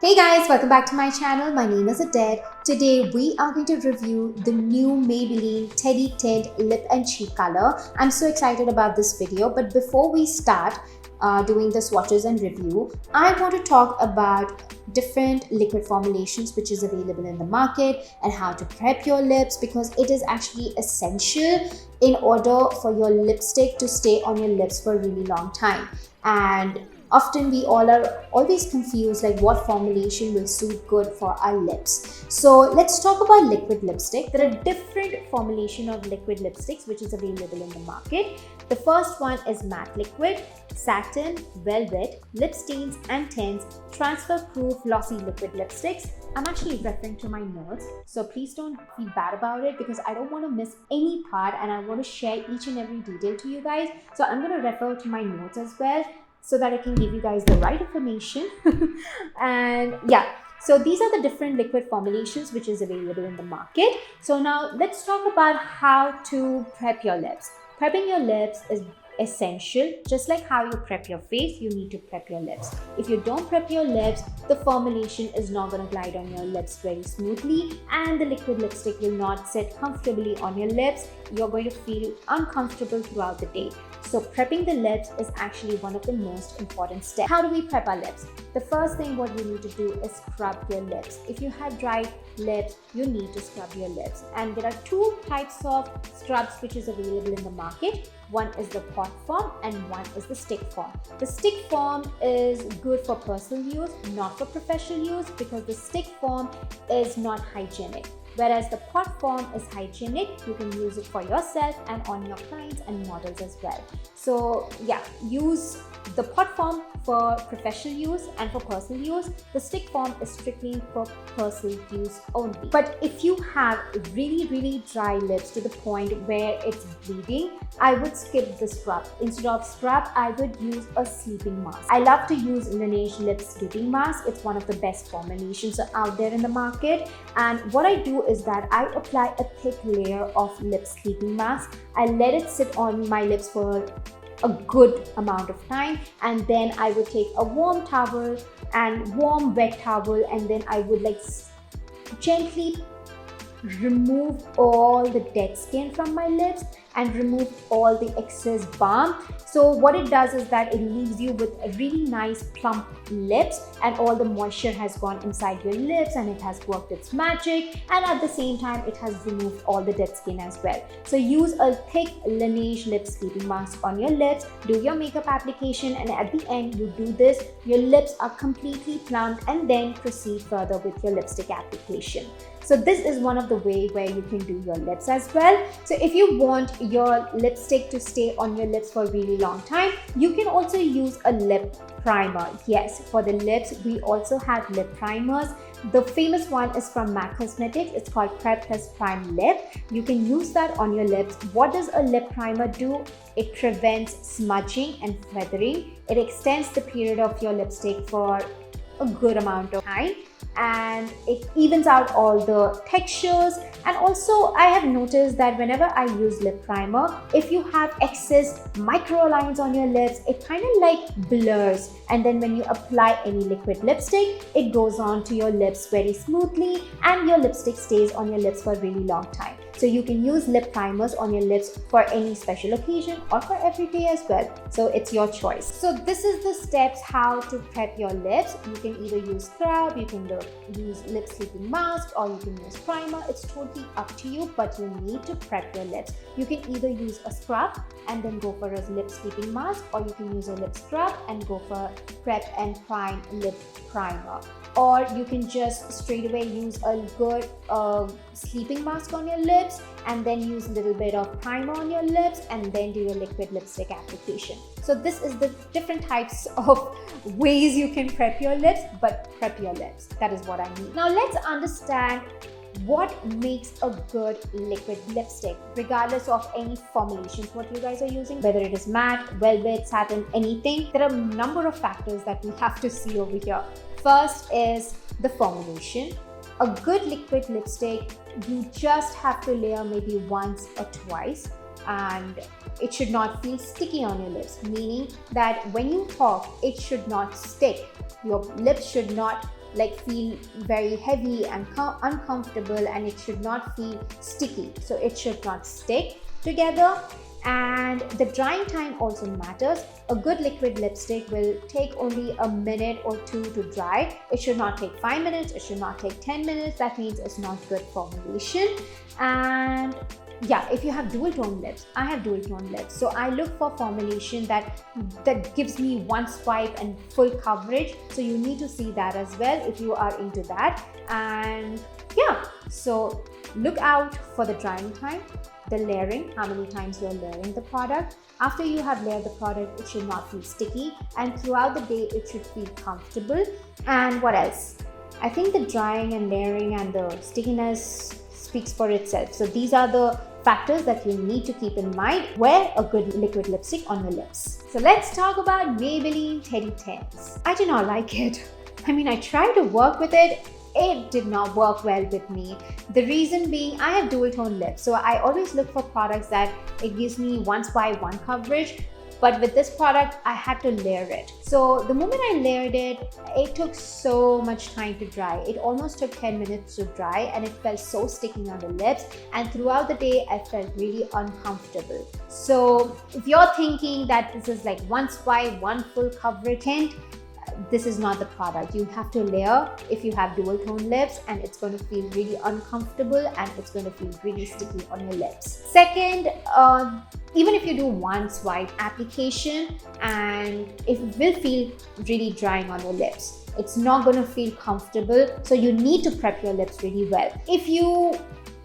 Hey guys, welcome back to my channel. My name is Adele. Today we are going to review the new Maybelline Teddy Tint Lip and Cheek Color. I'm so excited about this video, but before we start doing the swatches and review, I want to talk about different liquid formulations which is available in the market and how to prep your lips, because it is actually essential in order for your lipstick to stay on your lips for a really long time. And often we all are always confused like what formulation will suit good for our lips. So let's talk about liquid lipstick. There are different formulation of liquid lipsticks which is available in the market. The first one is matte liquid, satin, velvet, lip stains and tints, transfer proof glossy liquid lipsticks. I'm actually referring to my notes, so please don't feel bad about it because I don't want to miss any part and I want to share each and every detail to you guys. So I'm going to refer to my notes as well, so that I can give you guys the right information. And yeah, so these are the different liquid formulations which is available in the market. So now let's talk about how to prep your lips. Prepping your lips is essential. Just like how you prep your face, you need to prep your lips. If you don't prep your lips, the formulation is not going to glide on your lips very smoothly and the liquid lipstick will not sit comfortably on your lips. You're going to feel uncomfortable throughout the day. So prepping the lips is actually one of the most important steps. How do we prep our lips? The first thing what you need to do is scrub your lips. If you have dry lips, you need to scrub your lips. And there are two types of scrubs which is available in the market. One is the pot form and one is the stick form. The stick form is good for personal use, not for professional use, because the stick form is not hygienic. Whereas the pot form is hygienic, you can use it for yourself and on your clients and models as well. So yeah, use the pot form for professional use and for personal use. The stick form is strictly for personal use only. But if you have really dry lips to the point where it's bleeding, I would skip the scrub. Instead of scrub, I would use a sleeping mask. I love to use Laneige Lip Sleeping Mask. It's one of the best formulations out there in the market. And what I do is that I apply a thick layer of lip sleeping mask. I let it sit on my lips for a good amount of time, and then I would take a warm towel and warm wet towel, and then I would like gently remove all the dead skin from my lips and remove all the excess balm. So what it does is that it leaves you with a really nice plump lips, and all the moisture has gone inside your lips and it has worked its magic, and at the same time it has removed all the dead skin as well. So use a thick Laneige Lip Sleeping Mask on your lips, do your makeup application, and at the end you do this, your lips are completely plumped, and then proceed further with your lipstick application. So this is one of the way where you can do your lips as well. So if you want your lipstick to stay on your lips for a really long time, you can also use a lip primer. Yes, for the lips, we also have lip primers. The famous one is from MAC Cosmetics. It's called Prep Plus Prime Lip. You can use that on your lips. What does a lip primer do? It prevents smudging and feathering. It extends the period of your lipstick for a good amount of time, and it evens out all the textures. And also I have noticed that whenever I use lip primer, if you have excess micro lines on your lips, it kind of like blurs, and then when you apply any liquid lipstick, it goes on to your lips very smoothly and your lipstick stays on your lips for a really long time. So you can use lip primers on your lips for any special occasion or for every day as well. So it's your choice. So this is the steps how to prep your lips. You can either use scrub, you can use lip sleeping mask, or you can use primer. It's totally up to you, but you need to prep your lips. You can either use a scrub and then go for a lip sleeping mask, or you can use a lip scrub and go for prep and prime lip primer. Or you can just straight away use a good sleeping mask on your lips and then use a little bit of primer on your lips and then do your liquid lipstick application. So this is the different types of ways you can prep your lips, but prep your lips. That is what I mean. Now let's understand what makes a good liquid lipstick, regardless of any formulations what you guys are using, whether it is matte, velvet, satin, anything. There are a number of factors that we have to see over here. First is the formulation. A good liquid lipstick, you just have to layer maybe once or twice, and it should not feel sticky on your lips, meaning that when you talk, it should not stick. Your lips should not like feel very heavy and uncomfortable, and it should not feel sticky, so it should not stick together. And the drying time also matters. A good liquid lipstick will take only a minute or two to dry. It should not take 5 minutes, it should not take 10 minutes. That means it's not good formulation. And yeah, if you have dual tone lips, I have dual tone lips, so I look for formulation that gives me one swipe and full coverage. So you need to see that as well if you are into that. And yeah, so look out for the drying time, the layering, how many times you're layering the product. After you have layered the product, it should not feel sticky, and throughout the day it should feel comfortable. And what else? I think the drying and layering and the stickiness speaks for itself. So these are the factors that you need to keep in mind. Wear a good liquid lipstick on your lips. So let's talk about Maybelline Teddy Tints. I do not like it. I mean, I tried to work with it. It did not work well with me. The reason being, I have dual tone lips, so I always look for products that it gives me one swipe, one coverage. But with this product, I had to layer it. So the moment I layered it, it took so much time to dry. It almost took 10 minutes to dry, and it felt so sticky on the lips. And throughout the day, I felt really uncomfortable. So if you're thinking that this is like one swipe, one full coverage tint, this is not the product. You have to layer if you have dual tone lips, and it's going to feel really uncomfortable and it's going to feel really sticky on your lips. Second, even if you do one swipe application, and it will feel really drying on your lips, it's not going to feel comfortable. So you need to prep your lips really well. If you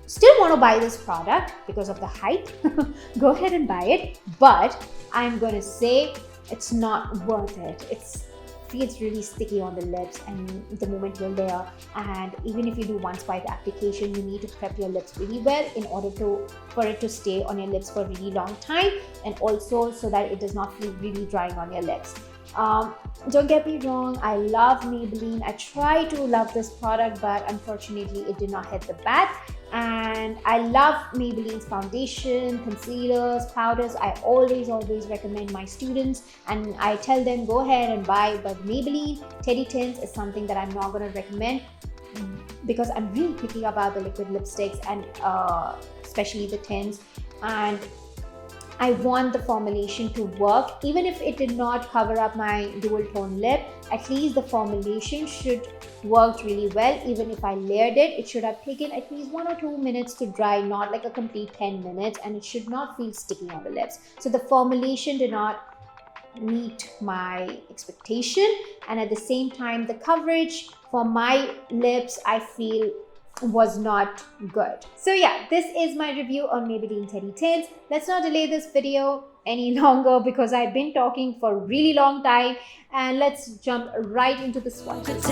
still want to buy this product because of the hype, go ahead and buy it, but I'm going to say it's not worth it. Feels really sticky on the lips and the moment you layer. And even if you do one swipe application, you need to prep your lips really well in order for it to stay on your lips for a really long time, and also so that it does not feel really drying on your lips. Don't get me wrong, I love Maybelline. I try to love this product, but unfortunately it did not hit the bat. And I love Maybelline's foundation, concealers, powders. I always recommend my students, and I tell them go ahead and buy. But Maybelline Teddy Tints is something that I'm not going to recommend, because I'm really picky about the liquid lipsticks, and especially the tints. And I want the formulation to work. Even if it did not cover up my dual tone lip, at least the formulation should work really well. Even if I layered it, it should have taken at least 1 or 2 minutes to dry, not like a complete 10 minutes, and it should not feel sticky on the lips. So the formulation did not meet my expectation, and at the same time the coverage for my lips, I feel, was not good. So yeah, this is my review on Maybelline Teddy Tints. Let's not delay this video any longer because I've been talking for a really long time, and let's jump right into the swatches.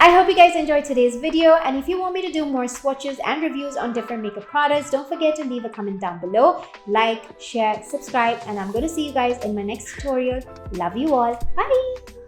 I hope you guys enjoyed today's video, and if you want me to do more swatches and reviews on different makeup products, don't forget to leave a comment down below. Like, share, subscribe, and I'm going to see you guys in my next tutorial. Love you all. Bye!